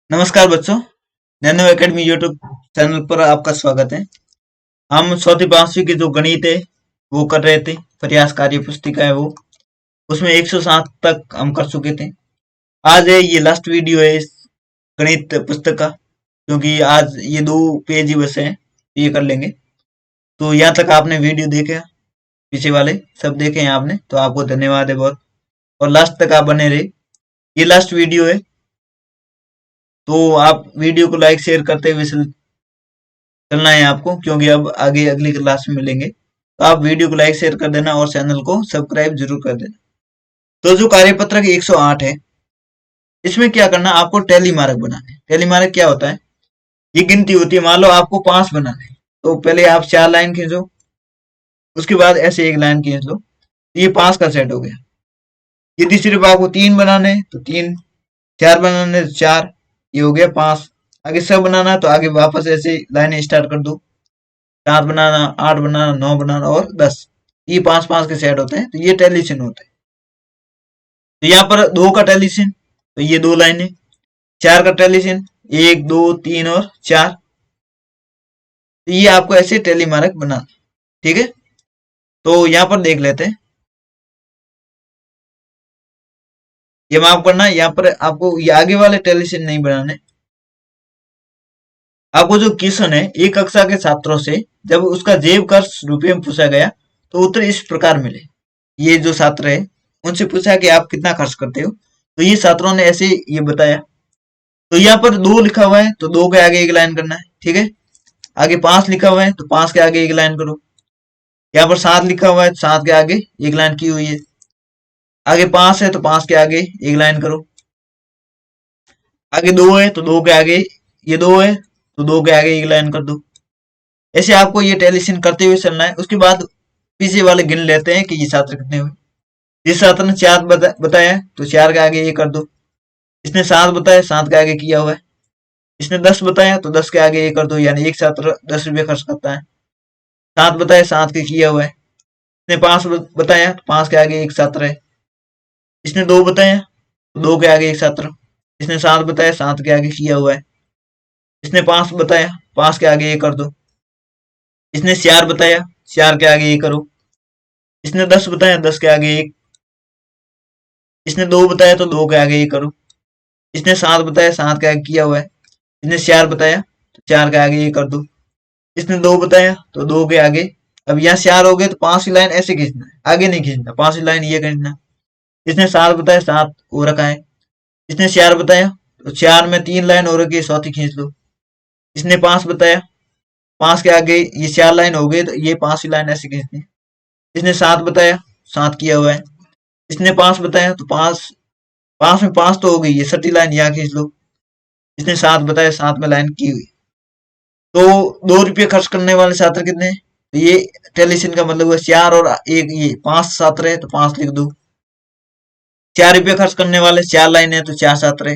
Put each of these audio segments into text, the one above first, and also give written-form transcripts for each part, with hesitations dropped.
नमस्कार बच्चों। Nano academy YouTube channel पर आपका स्वागत है। हम चौथी पांचवी की जो गणित है वो कर रहे थे। प्रयास कार्य पुस्तिका है वो, उसमें 107 तक हम कर चुके थे। आज है ये लास्ट वीडियो है इस गणित पुस्तक का, क्योंकि आज ये 2 पेज ही बचे हैं, ये कर लेंगे। तो यहाँ तक आपने वीडियो देखे, पीछे वाले सब देखे हैं आपने, तो आपको धन्यवाद है बहुत, और लास्ट तक आप बने रहे। ये लास्ट वीडियो है, तो आप वीडियो को लाइक शेयर करते हुए चलना है आपको, क्योंकि अब आगे अगली क्लास में मिलेंगे। तो आप वीडियो को लाइक शेयर कर देना और चैनल को सब्सक्राइब जरूर कर देना। तो जो कार्यपत्रक 108 है, इसमें क्या करना, आपको टैली मार्क बनाना है। टैली मार्क क्या होता है, ये गिनती होती है। मान लो आपको 5 बनाने हैं, तो पहले आप 4 लाइन खींचो, उसके बाद ऐसे एक लाइन खींच लो, ये 5 का सेट हो गया। यदि सिर्फ आपको 3 बनाने हैं तो 3, 4 बनाने तो 4, ये हो गया 5। आगे सब बनाना है तो आगे वापस ऐसे लाइनें स्टार्ट कर दो, 7 बनाना, 8 बनाना, 9 बनाना और 10। ये 5-5 के सेट होते हैं, तो ये टेलीसिन होते हैं। तो यहाँ पर 2 का टेलीसिन, तो ये 2 लाइनें। 4 का टेलीसिन, 1, 2, 3 और 4। तो ये आपको ऐसे टेली मार्क बनाना, ठीक है। तो यहाँ पर देख लेते हैं, ये मार्क करना है। यहाँ पर आपको ये आगे वाले टेलीसिन नहीं बनाने। आपको जो क्वेश्चन है, एक कक्षा के छात्रों से जब उसका जेब खर्च रुपये में पूछा गया तो उत्तर इस प्रकार मिले। ये जो छात्र है, उनसे पूछा कि आप कितना खर्च करते हो, तो ये छात्रों ने ऐसे ये बताया। तो यहाँ पर 2 लिखा हुआ है, तो 2 के आगे एक लाइन करना है, ठीक है। आगे 5 लिखा हुआ है, तो 5 के आगे एक लाइन करो। यहाँ पर 7 लिखा हुआ है, तो 7 के आगे एक लाइन की हुई है। आगे 5 है, तो 5 के आगे एक लाइन करो। आगे 2 है, तो 2 के आगे, ये 2 है, तो 2 के आगे एक लाइन कर दो। ऐसे आपको ये टेलीसिन करते हुए चलना है। उसके बाद पीछे वाले गिन लेते हैं कि ये छात्र कितने हुए। जिस छात्र ने 4 बताया, तो 4 के आगे ये कर दो। इसने 7 बताया, 7 के आगे किया हुआ है। इसने 10 बताया, तो 10 के आगे ये कर दो, यानी एक छात्र 10 रुपये खर्च करता है। 7 बताया, 7 के किया हुआ है। इसने 5 बताया, तो 5 के आगे एक छात्र है। इसने 2 बताया, तो 2 के आगे एक छात्र। इसने 7 बताया, 7 के आगे किया हुआ है। इसने 5 बताया, 5 के आगे ये कर दो। इसने 4 बताया, 4 के आगे ये करो। इसने 10 बताया, 10 के आगे एक। इसने 2 बताया, तो 2 के आगे ये करो। इसने 7 बताया, 7 के आगे किया हुआ है। इसने 4 बताया, तो 4 के आगे ये कर दो। इसने 2 बताया, तो 2 के आगे। अब यहाँ 4 हो गए, तो 5 की लाइन ऐसे खींचना है, आगे नहीं खींचना, 5 की लाइन ये खींचना। इसने 7 बताया, 7 हो रखा है। इसने 4 बताया, तो 4 में 3 लाइन हो रखी है, चौथी खींच लो। इसने 5 बताया, 5 के आगे ये 4 लाइन हो गई, तो ये 5 की लाइन ऐसे खींचनी। इसने 7 बताया, 7 किया हुआ है। इसने 5 बताया, तो 5, 5 में 5 तो हो गई, ये छठी लाइन यहाँ खींच लो। इसने 7 बताया, 7 में लाइन की हुई। तो 2 रुपये खर्च करने वाले छात्र कितने हैं, तो ये टेलीसिन का मतलब है 4 और 1, ये 5 छात्र है, तो 5 लिख दो। 4 रुपये खर्च करने वाले 4 लाइन है, तो 4 छात्र है।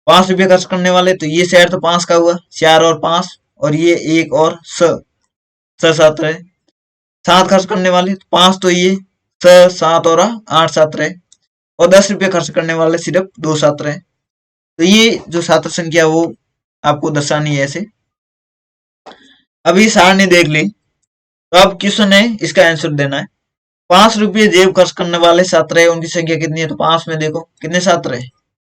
5 रुपये खर्च करने वाले, तो ये शेयर तो 5 का हुआ, 4 और 5, और ये 1 और 6 छात्र है। 7 खर्च करने वाले, तो 5 तो ये 6, 7 और 8 छात्र है। और 10 रुपये खर्च करने वाले सिर्फ 2 छात्र है। तो ये जो छात्र संख्या वो आपको दर्शानी है ऐसे। अभी सारणी देख ली, तो अब क्वेश्चन है, इसका आंसर देना है। 5 रुपये जेब खर्च करने वाले छात्र है, उनकी संख्या कितनी है, तो 5 में देखो कितने छात्र है,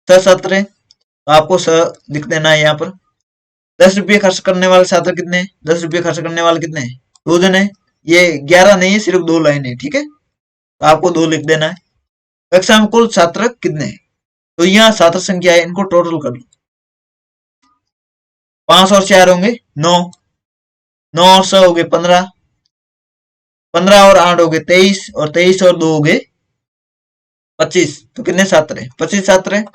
6 छात्र है, तो आपको 6 लिख देना है यहाँ पर। 10 रुपये खर्च करने वाले छात्र कितने हैं, 10 रुपये खर्च करने वाले कितने हैं, 2 जन है। ये 11 नहीं है, सिर्फ 2 लाइन है, ठीक है, तो आपको 2 लिख देना है। कक्षा में कुल छात्र कितने हैं, तो यहाँ छात्र संख्या है, इनको टोटल कर लो। 5 और 4 होंगे 9, 9 और 6 हो गए 15, 15 और 8 हो गए 23, और 23 और 2 हो गए 25। तो कितने छात्र है, 25 छात्र है।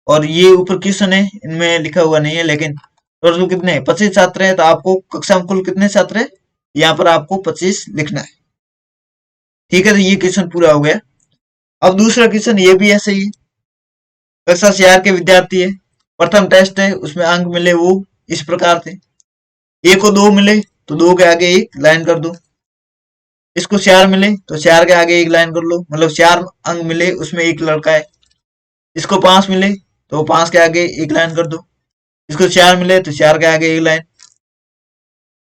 और ये ऊपर क्वेश्चन है, इनमें लिखा हुआ नहीं है, लेकिन टोटल कितने हैं, 25 छात्र है। तो आपको कक्षा में कुल कितने छात्र है, यहाँ पर आपको 25 लिखना है, ठीक है। तो ये क्वेश्चन पूरा हो गया। अब दूसरा क्वेश्चन ये भी ऐसे ही है। कक्षा 4 के विद्यार्थी है, प्रथम टेस्ट है, उसमें अंक मिले वो इस प्रकार थे। ए को 2 मिले, तो 2 के आगे एक लाइन कर दो। इसको 4 मिले, तो 4 के आगे एक लाइन कर लो, मतलब 4 अंक मिले, उसमें एक लड़का है। इसको 5 मिले, तो 5 के आगे एक लाइन कर दो। इसको 4 मिले तो 4 के आगे एक लाइन।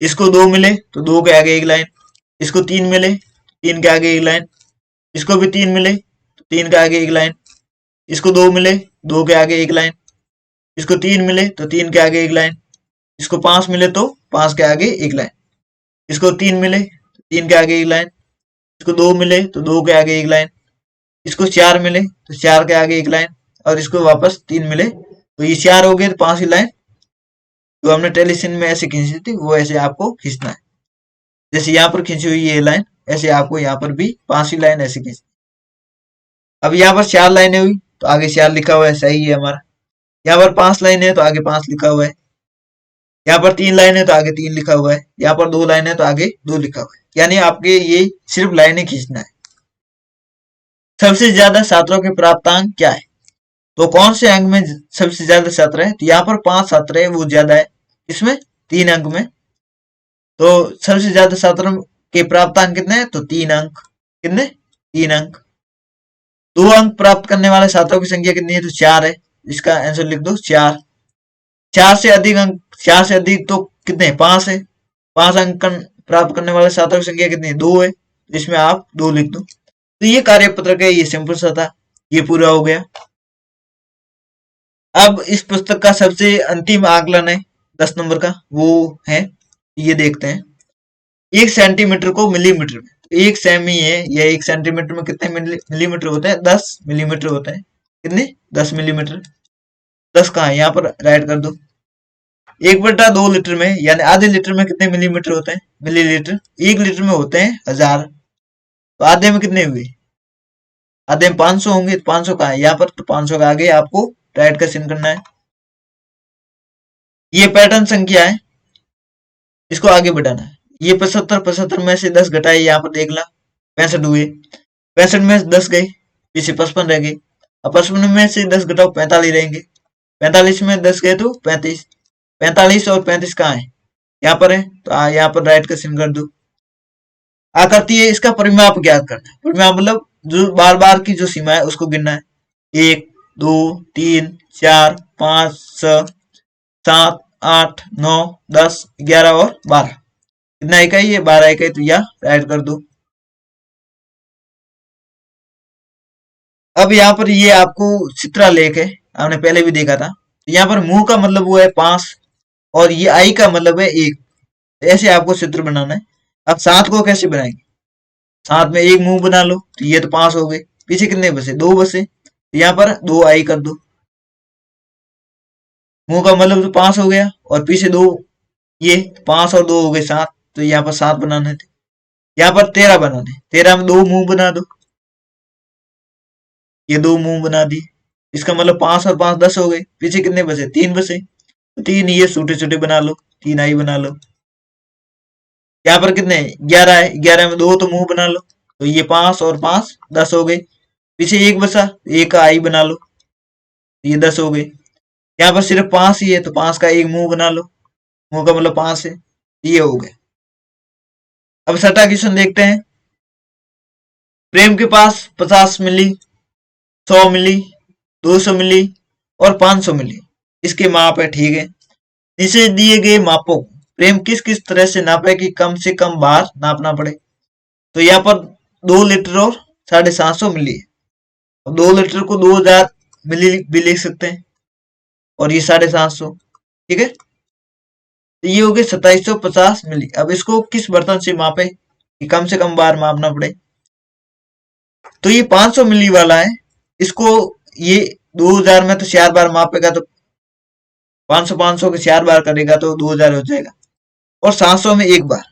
इसको 2 मिले तो 2 के आगे एक लाइन। इसको 3 मिले तो 3 के आगे एक लाइन। इसको भी 3 मिले तो 3 के आगे एक लाइन। इसको 2 मिले 2 के आगे एक लाइन। इसको 3 मिले तो 3 के आगे एक लाइन। इसको 5 मिले तो 5 के आगे एक लाइन। इसको 3 मिले तो 3 के आगे एक लाइन। इसको 2 मिले तो 2 के आगे एक लाइन। इसको 4 मिले तो 4 के आगे एक लाइन। और इसको वापस 3 मिले तो ये 4 हो गए तो 5 ही लाइन। जो हमने टेलीसिन में ऐसे खींची थी वो ऐसे आपको खींचना है। जैसे यहाँ पर खींची हुई ये लाइन, ऐसे आपको यहाँ पर भी 5 ही लाइन ऐसे खींचनी। अब यहाँ पर 4 लाइनें हुई तो आगे 4 लिखा हुआ है, सही है हमारा। यहाँ पर 5 लाइनें है तो आगे 5 लिखा हुआ है। यहाँ पर 3 लाइन है तो आगे 3 लिखा हुआ है। यहाँ पर 2 लाइन है तो आगे 2 लिखा हुआ है। यानी आपके ये सिर्फ लाइनें खींचना है। सबसे ज्यादा छात्रों के प्राप्तांक क्या है? तो कौन से अंक में सबसे ज्यादा छात्र है? तो यहाँ पर 5 छात्र है, वो ज्यादा है। इसमें 3 अंक में। तो सबसे ज्यादा छात्रों के प्राप्तांक कितने हैं? तो 3 अंक। कितने? 3 अंक। 2 अंक प्राप्त करने वाले छात्रों की संख्या कितनी है? तो 4 है। इसका आंसर लिख दो 4। 4 से अधिक अंक, 4 से अधिक तो कितने? 5 है। 5 अंक प्राप्त करने वाले छात्रों की संख्या कितनी है? 2 है। इसमें आप 2 लिख दो। तो ये कार्यपत्रक है, ये सिंपल सा था, ये पूरा हो गया। अब इस पुस्तक का सबसे अंतिम आकलन है 10 नंबर का, वो है, ये देखते हैं। 1 सेंटीमीटर को मिलीमीटर में, तो 1 सेमी है, यह 1 सेंटीमीटर में कितने मिलीमीटर होते हैं? 10 मिलीमीटर होते हैं। कितने? 10 मिलीमीटर। 10 कहाँ है? यहाँ पर राइट कर दो। 1/2 लीटर में, यानी आधे लीटर में कितने मिलीमीटर होते हैं? मिलीलीटर। 1 लीटर में होते हैं 1000। तो आधे में कितने हुए? आधे में 500 होंगे। तो 500 कहाँ है? यहाँ पर। तो 500 का आगे आपको राइट का चिन्ह करना है। ये पैटर्न संख्या है, इसको आगे बढ़ाना है। ये 75 में से 10 घटाए, यहाँ पर देख ला 65 हुए। 65 में से 10 गए, पीछे 55 रह गए। अब 55 में से 10 घटाओ, 45 रहेंगे। 45 में 10 गए तो 35। 45 और 35 कहाँ है? यहाँ पर है। तो यहाँ पर राइट का चिन्ह कर दो। आकृति है, इसका परिमाप ज्ञात करना है। परिमाप मतलब जो बार बार की जो सीमा है उसको गिनना है। 1 2 3 4 5 6 7 8 9 10 11 और 12। कितना इकाई है? 12 इकाई। तो यह राइट कर दो। अब यहाँ पर ये आपको चित्रालेख है, आपने पहले भी देखा था। यहाँ पर मुंह का मतलब वो है 5 और ये आई का मतलब है 1। ऐसे आपको चित्र बनाना है। अब 7 को कैसे बनाएंगे? 7 में एक मुंह बना लो, तो ये तो 5 हो गए। पीछे कितने बचे? 2 बचे। तो यहाँ पर 2 आई कर दो। मुंह का मतलब तो 5 हो गया और पीछे 2, ये 5 और 2 हो गए 7। तो यहाँ पर 7 बनाने थे। यहाँ पर 13 बनाने, 13 में 2 मुंह बना दो। ये 2 मुंह बना दिए। इसका मतलब 5 और 5 10 हो गए। पीछे कितने बचे? 3 बचे। 3 ये छोटे छोटे बना लो, 3 आई बना लो। यहाँ पर कितने? 11 है। 11 में 2 तो मुंह बना लो। तो ये 5 और 5 10 हो गए। पीछे 1 बचा, 1 का आई बना लो, ये 10 हो गए। यहाँ पर सिर्फ 5 ही है, तो 5 का एक मुंह बना लो। मुंह का मतलब 5 है, ये हो गए। अब छठा क्वेश्चन देखते हैं। प्रेम के पास 50 मिली, 100 मिली, 200 मिली और 500 मिली इसके माप है, ठीक है। नीचे दिए गए मापों को प्रेम किस किस तरह से नापे कि कम से कम बार नापना पड़े? तो यहाँ पर 2 लीटर और 750 मिली है। 2 लीटर को 2000 मिली भी लिख सकते हैं और ये 750, ठीक है। तो ये हो गए 2750 मिली। अब इसको किस बर्तन से मापे कि कम से कम बार मापना पड़े? तो ये 500 मिली वाला है, इसको ये 2000 में तो 4 बार मापेगा, तो 500 500 के 4 बार करेगा तो 2000 हो जाएगा। और 700 में 1 बार,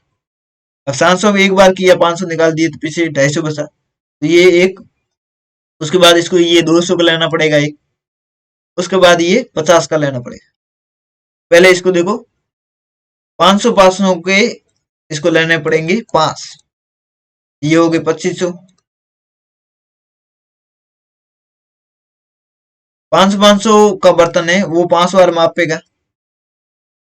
अब 700 में 1 बार किया, 500 निकाल दिए तो पीछे 250 बचा। तो ये एक, उसके बाद इसको ये 200 का लेना पड़ेगा एक, उसके बाद ये 50 का लेना पड़ेगा। पहले इसको देखो, 500 500 के इसको लेने पड़ेंगे 5, ये हो गए 2500। 500 500 का बर्तन है, वो 5 बार मापेगा,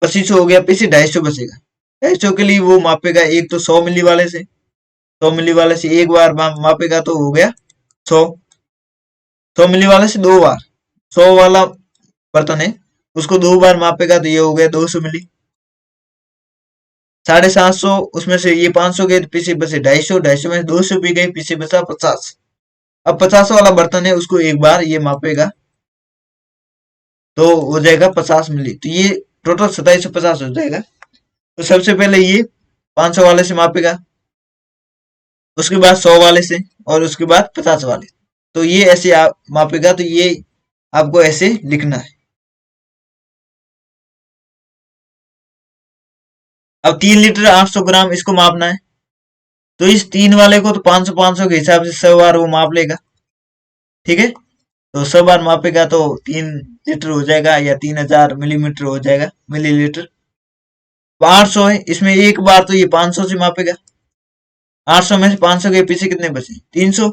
2500 हो गया, पीछे 250 बचेगा। 250 के लिए वो मापेगा एक तो 100 मिली वाले से, 100 मिली वाले से 1 बार मापेगा तो हो गया 100। 100 मिली वाले से 2 बार, 100 वाला बर्तन है उसको 2 बार मापेगा तो ये हो गया 200 मिली। 750 उसमें से ये 500 गए तो पीछे बचे 250, 250 में 200 भी गए, पीछे बचा 50। अब 50 वाला बर्तन है उसको एक बार ये मापेगा तो हो जाएगा 50 मिली। तो ये टोटल 2750 हो जाएगा। तो सबसे पहले ये 500 वाले से मापेगा, उसके बाद 100 वाले से, और उसके बाद 50 वाले। तो ये ऐसे आप मापेगा तो ये आपको ऐसे लिखना है। अब 3 लीटर 800 ग्राम इसको मापना है, तो इस 3 वाले को तो 500 500 के हिसाब से 100 बार वो माप लेगा। ठीक है, तो 100 बार मापेगा तो 3 लीटर हो जाएगा या 3000 मिलीमीटर हो जाएगा, मिलीलीटर। 800 है, इसमें एक बार तो ये 500 से मापेगा। 800 में से 500 के पीछे कितने बचे? 300।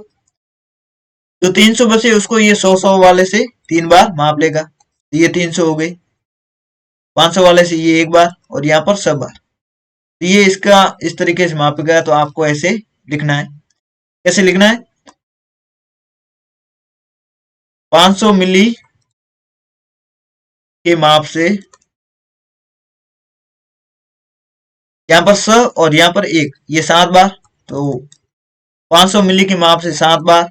तो 300 बचे उसको ये 100 वाले से 3 बार माप लेगा, तो ये 300 हो गई। 500 वाले से ये एक बार, और यहाँ पर 100 बार। तो ये इसका इस तरीके से मापेगा। तो आपको ऐसे लिखना है। कैसे लिखना है? 500 मिली के माप से, यहाँ पर 100 और यहाँ पर 1, ये 7 बार। तो 500 मिली के माप से 7 बार,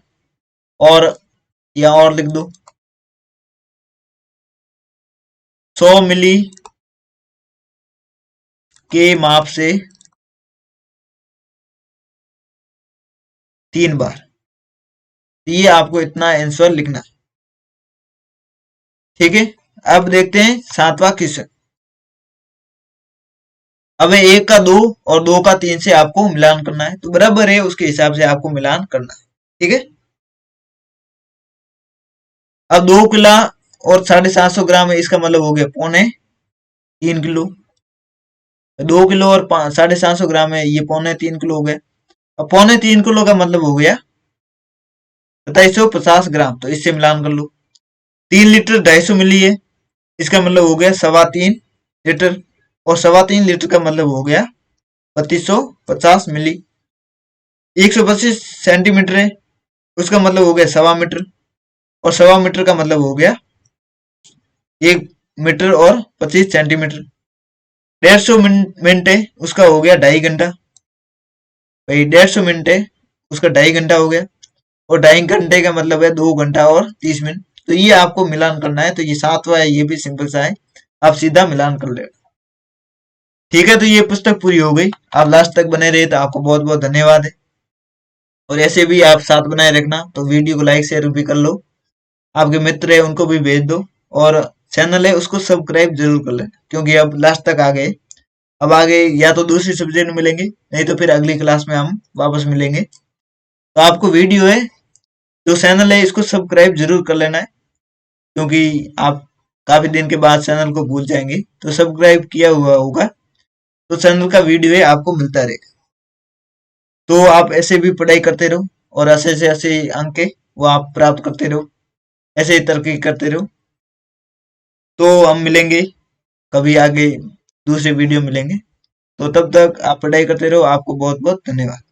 और यहाँ और लिख दो 100 मिली के माप से 3 बार। तो ये आपको इतना आंसर लिखना है। ठीक है, अब देखते हैं 7वां क्वेश्चन। अब 1 का 2 और 2 का 3 से आपको मिलान करना है, तो बराबर है उसके हिसाब से आपको मिलान करना है। ठीक है, अब 2 किलो और 750 ग्राम है, इसका मतलब हो गया 2.25 किलो। 2 किलो और 750 ग्राम है, ये 2.25 किलो हो गया। अब 2.25 किलो का मतलब हो गया 2750 ग्राम। तो इससे मिलान कर लो। 3 लीटर 250 मिली है, इसका मतलब हो गया 3.25 लीटर, और 3.25 लीटर का मतलब हो गया 3250 मिली। 125 सेंटीमीटर है, उसका मतलब हो गया 1.25 मीटर, और 1.25 मीटर का मतलब हो गया 1 मीटर और 25 सेंटीमीटर। 150 मिनट है, उसका हो गया 2.5 घंटा। भाई 150 मिनट है, उसका 2.5 घंटा हो गया, और 2.5 घंटे का मतलब है 2 घंटा और 30 मिनट। तो ये आपको मिलान करना है। तो ये 7वां है, ये भी सिंपल सा है, आप सीधा मिलान कर ले। ठीक है, तो ये पुस्तक पूरी हो गई। आप लास्ट तक बने रहे तो आपको बहुत बहुत धन्यवाद है। और ऐसे भी आप साथ बनाए रखना, तो वीडियो को लाइक शेयर भी कर लो, आपके मित्र है उनको भी भेज दो, और चैनल है उसको सब्सक्राइब जरूर कर लेना, क्योंकि अब लास्ट तक आ गए। अब आगे या तो दूसरी सब्जेक्ट में मिलेंगे, नहीं तो फिर अगली क्लास में हम वापस मिलेंगे। तो आपको वीडियो है, जो चैनल है इसको सब्सक्राइब जरूर कर लेना है, क्योंकि आप काफी दिन के बाद चैनल को भूल जाएंगे। तो सब्सक्राइब किया हुआ होगा तो चैनल का वीडियो है आपको मिलता रहेगा। तो आप ऐसे भी पढ़ाई करते रहो, और ऐसे से ऐसे अंक है वो आप प्राप्त करते रहो, ऐसे ही तरक्की करते रहो। तो हम मिलेंगे कभी आगे, दूसरे वीडियो मिलेंगे। तो तब तक आप पढ़ाई करते रहो। आपको बहुत बहुत धन्यवाद।